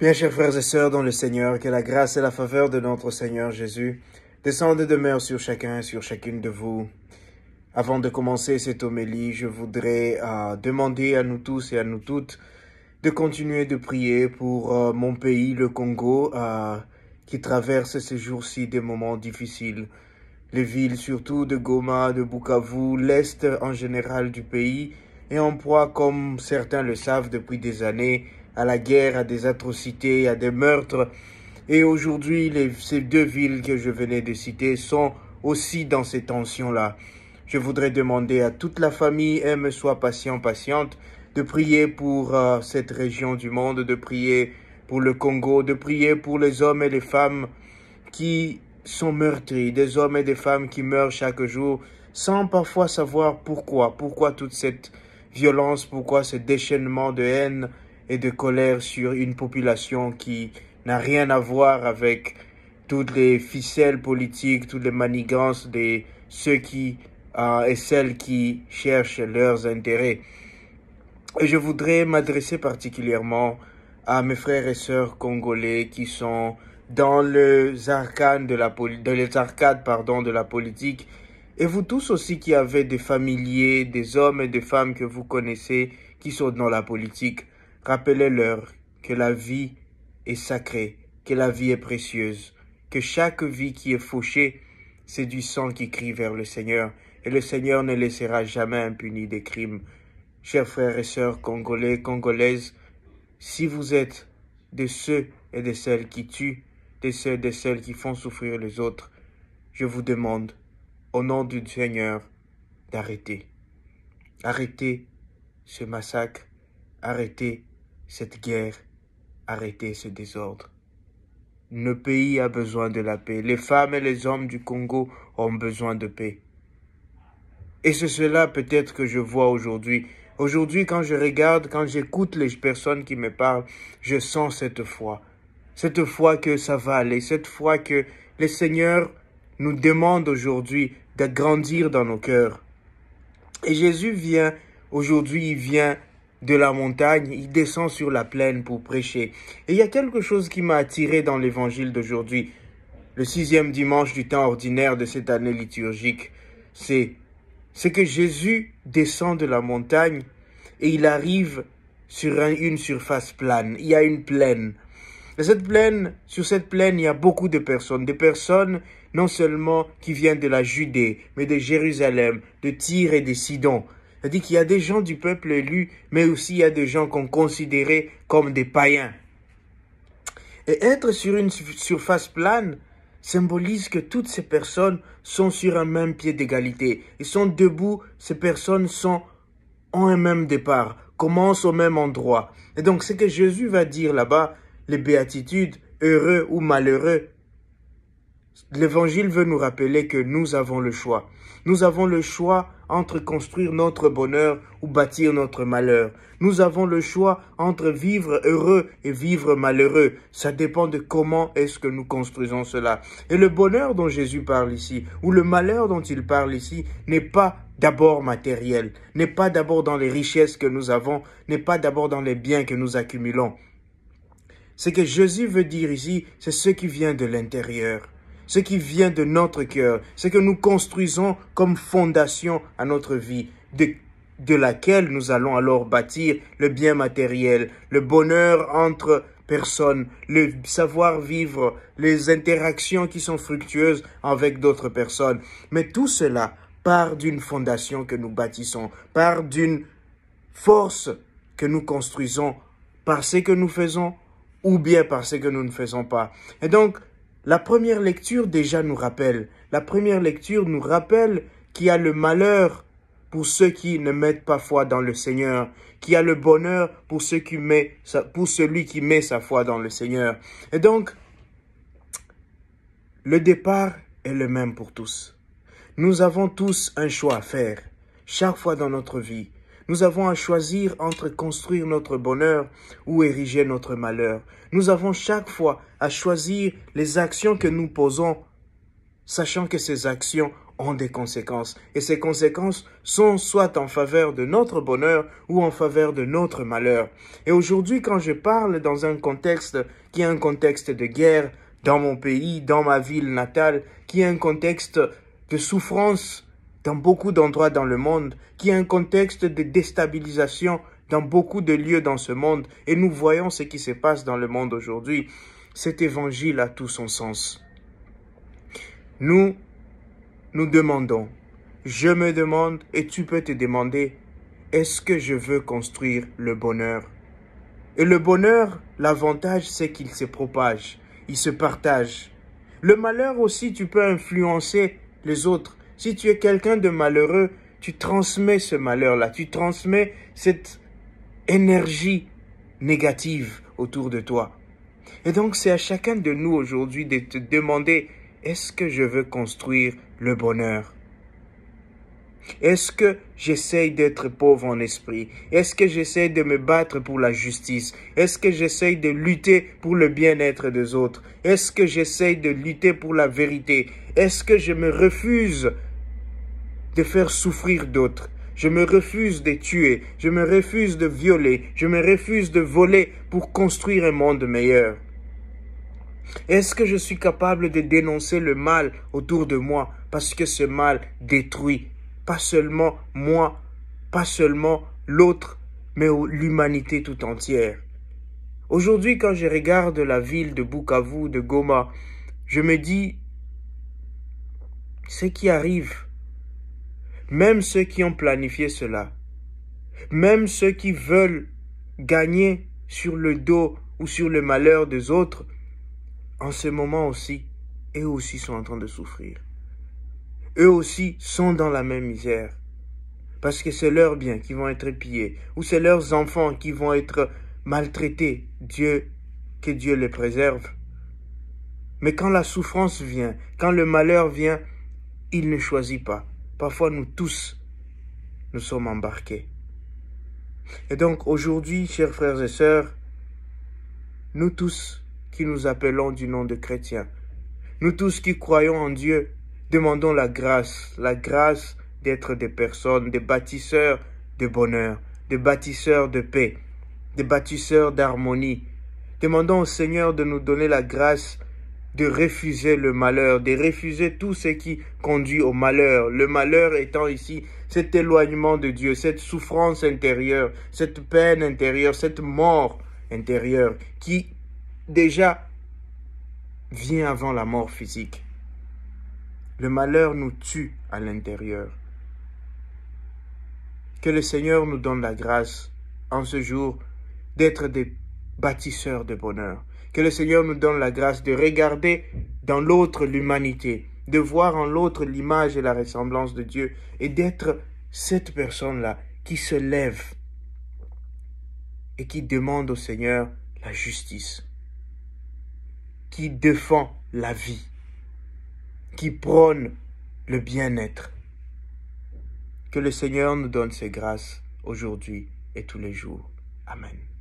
Bien, chers frères et sœurs dans le Seigneur, que la grâce et la faveur de notre Seigneur Jésus descendent et demeurent sur chacun et sur chacune de vous. Avant de commencer cette homélie, je voudrais demander à nous tous et à nous toutes de continuer de prier pour mon pays, le Congo, qui traverse ces jours-ci des moments difficiles. Les villes, surtout de Goma, de Bukavu, l'Est en général du pays, est en proie, comme certains le savent depuis des années, à la guerre, à des atrocités, à des meurtres. Et aujourd'hui, ces deux villes que je venais de citer sont aussi dans ces tensions-là. Je voudrais demander à toute la famille, soit patient, patiente, de prier pour cette région du monde, de prier pour le Congo, de prier pour les hommes et les femmes qui sont meurtris, des hommes et des femmes qui meurent chaque jour sans parfois savoir pourquoi toute cette violence, pourquoi ce déchaînement de haine et de colère sur une population qui n'a rien à voir avec toutes les ficelles politiques, toutes les manigances de ceux qui et celles qui cherchent leurs intérêts. Et je voudrais m'adresser particulièrement à mes frères et sœurs congolais qui sont dans les arcades de la politique, et vous tous aussi qui avez des familiers, des hommes et des femmes que vous connaissez qui sont dans la politique, rappelez-leur que la vie est sacrée, que la vie est précieuse, que chaque vie qui est fauchée, c'est du sang qui crie vers le Seigneur, et le Seigneur ne laissera jamais impuni des crimes. Chers frères et sœurs congolais, congolaises, si vous êtes de ceux et de celles qui tuent, de ceux et de celles qui font souffrir les autres, je vous demande, au nom du Seigneur, d'arrêter. Arrêtez ce massacre, arrêtez cette guerre, arrêtez ce désordre. Le pays a besoin de la paix. Les femmes et les hommes du Congo ont besoin de paix. Et c'est cela peut-être que je vois aujourd'hui. Aujourd'hui, quand je regarde, quand j'écoute les personnes qui me parlent, je sens cette foi que ça va aller, cette foi que le Seigneur nous demande aujourd'hui de grandir dans nos cœurs. Et Jésus vient, aujourd'hui, il vient de la montagne, il descend sur la plaine pour prêcher. Et il y a quelque chose qui m'a attiré dans l'évangile d'aujourd'hui, le 6e dimanche du temps ordinaire de cette année liturgique, c'est que Jésus descend de la montagne et il arrive sur une surface plane. Il y a une plaine. Et sur cette plaine, il y a beaucoup de personnes. Des personnes non seulement qui viennent de la Judée, mais de Jérusalem, de Tyr et de Sidon. C'est-à-dire qu'il y a des gens du peuple élu, mais aussi il y a des gens qu'on considérait comme des païens. Et être sur une surface plane symbolise que toutes ces personnes sont sur un même pied d'égalité. Ils sont debout, ces personnes ont un même départ, commencent au même endroit. Et donc, ce que Jésus va dire là-bas, les béatitudes, heureux ou malheureux, l'Évangile veut nous rappeler que nous avons le choix. Nous avons le choix entre construire notre bonheur ou bâtir notre malheur. Nous avons le choix entre vivre heureux et vivre malheureux. Ça dépend de comment est-ce que nous construisons cela. Et le bonheur dont Jésus parle ici, ou le malheur dont il parle ici, n'est pas d'abord matériel, n'est pas d'abord dans les richesses que nous avons, n'est pas d'abord dans les biens que nous accumulons. Ce que Jésus veut dire ici, c'est ce qui vient de l'intérieur. Ce qui vient de notre cœur, ce que nous construisons comme fondation à notre vie, de laquelle nous allons alors bâtir le bien matériel, le bonheur entre personnes, le savoir-vivre, les interactions qui sont fructueuses avec d'autres personnes. Mais tout cela part d'une fondation que nous bâtissons, part d'une force que nous construisons par ce que nous faisons ou bien par ce que nous ne faisons pas. Et donc, la première lecture déjà nous rappelle, qu'il y a le malheur pour ceux qui ne mettent pas foi dans le Seigneur, qu'il y a le bonheur pour celui qui met sa foi dans le Seigneur. Et donc, le départ est le même pour tous. Nous avons tous un choix à faire, chaque fois dans notre vie. Nous avons à choisir entre construire notre bonheur ou ériger notre malheur. Nous avons chaque fois à choisir les actions que nous posons, sachant que ces actions ont des conséquences. Et ces conséquences sont soit en faveur de notre bonheur ou en faveur de notre malheur. Et aujourd'hui, quand je parle dans un contexte qui est un contexte de guerre dans mon pays, dans ma ville natale, qui est un contexte de souffrance dans beaucoup d'endroits dans le monde, qui est un contexte de déstabilisation dans beaucoup de lieux dans ce monde, et nous voyons ce qui se passe dans le monde aujourd'hui, cet évangile a tout son sens. Nous demandons, je me demande et tu peux te demander, est-ce que je veux construire le bonheur? Et le bonheur, l'avantage, c'est qu'il se propage, il se partage. Le malheur aussi, tu peux influencer les autres. Si tu es quelqu'un de malheureux, tu transmets ce malheur-là, tu transmets cette énergie négative autour de toi. Et donc, c'est à chacun de nous aujourd'hui de te demander, est-ce que je veux construire le bonheur? Est-ce que j'essaye d'être pauvre en esprit? Est-ce que j'essaye de me battre pour la justice? Est-ce que j'essaye de lutter pour le bien-être des autres? Est-ce que j'essaye de lutter pour la vérité? Est-ce que je me refuse de faire souffrir d'autres? Je me refuse de tuer, je me refuse de violer, je me refuse de voler pour construire un monde meilleur. Est-ce que je suis capable de dénoncer le mal autour de moi parce que ce mal détruit pas seulement moi, pas seulement l'autre, mais l'humanité tout entière? Aujourd'hui, quand je regarde la ville de Bukavu, de Goma, je me dis, ce qui arrive, même ceux qui ont planifié cela, même ceux qui veulent gagner sur le dos ou sur le malheur des autres, en ce moment aussi, eux aussi sont en train de souffrir. Eux aussi sont dans la même misère. Parce que c'est leurs biens qui vont être pillés, ou c'est leurs enfants qui vont être maltraités. Que Dieu les préserve. Mais quand la souffrance vient, quand le malheur vient, il ne choisit pas. Parfois, nous tous, nous sommes embarqués. Et donc, aujourd'hui, chers frères et sœurs, nous tous qui nous appelons du nom de chrétiens, nous tous qui croyons en Dieu, demandons la grâce d'être des personnes, des bâtisseurs de bonheur, des bâtisseurs de paix, des bâtisseurs d'harmonie. Demandons au Seigneur de nous donner la grâce de refuser le malheur, de refuser tout ce qui conduit au malheur. Le malheur étant ici cet éloignement de Dieu, cette souffrance intérieure, cette peine intérieure, cette mort intérieure qui déjà vient avant la mort physique. Le malheur nous tue à l'intérieur. Que le Seigneur nous donne la grâce en ce jour d'être des bâtisseurs de bonheur. Que le Seigneur nous donne la grâce de regarder dans l'autre l'humanité, de voir en l'autre l'image et la ressemblance de Dieu et d'être cette personne-là qui se lève et qui demande au Seigneur la justice, qui défend la vie, qui prône le bien-être. Que le Seigneur nous donne ses grâces aujourd'hui et tous les jours. Amen.